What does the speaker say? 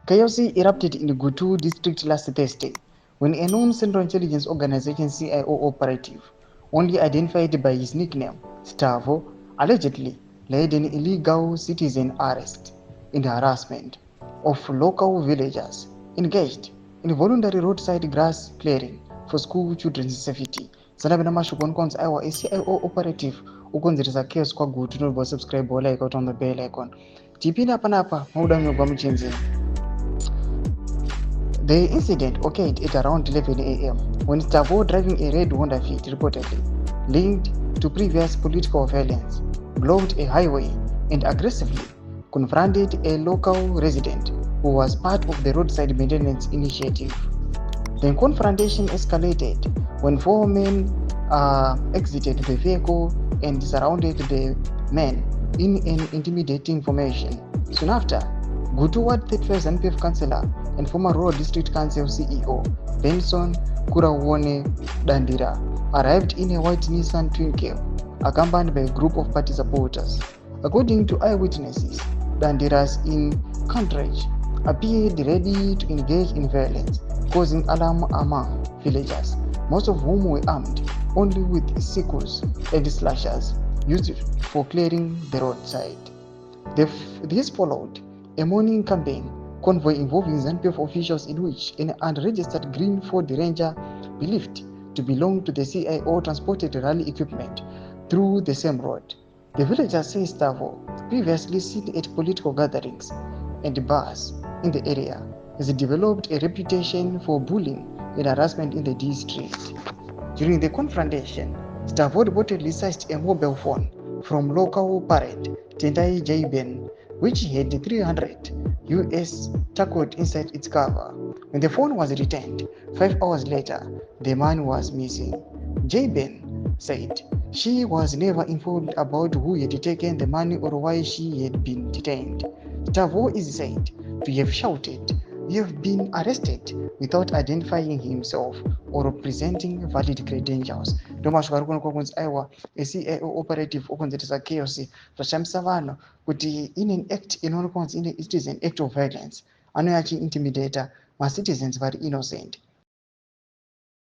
Chaos erupted in Gutu district last Thursday when a known Central Intelligence Organization CIO operative, only identified by his nickname, Stavo, allegedly led an illegal citizen arrest and harassment of local villagers engaged in voluntary roadside grass clearing for school children's safety. Sanabena mashoko nkonzi aiwa CIO operative ukonzeresa chaos kwa Gutu. Nobody subscribe or like out on the bell icon. Tipina panapa mauda nyogwa mchenzi. The incident occurred at around 11 a.m. when Stavo, driving a red Honda Fit, reportedly linked to previous political violence, blocked a highway and aggressively confronted a local resident who was part of the roadside maintenance initiative. The confrontation escalated when 4 men exited the vehicle and surrounded the men in an intimidating formation. Soon after, Gutu Ward 35 ZANU-PF Councillor and former Rural District Council CEO Benson Kurawone Dandira arrived in a white Nissan Twinkie, accompanied by a group of party supporters. According to eyewitnesses, Dandira's entourage appeared ready to engage in violence, causing alarm among villagers, most of whom were armed only with sickles and slashers used for clearing the roadside. This followed a morning campaign convoy involving ZANU-PF officials in which an unregistered green Ford Ranger believed to belong to the CIO transported rally equipment through the same road. The villagers say Stavo, previously seen at political gatherings and bars in the area, has developed a reputation for bullying and harassment in the district. During the confrontation, Stavo reportedly seized a mobile phone from local parent Tendai Jaiben, which had $300 tackled inside its cover. When the phone was returned 5 hours later, the man was missing. Jaiben said she was never informed about who had taken the money or why she had been detained. Stavo is said to have shouted, "You have been arrested," without identifying himself or presenting valid credentials. Ndomashwari kuno kwakunzi aiwa CIO operative okonzeresa chaos zvashamisa vanhu kuti in an act inoonekwa kunzi it is an act of violence. Anouya achiintimidata macitizens vari innocent.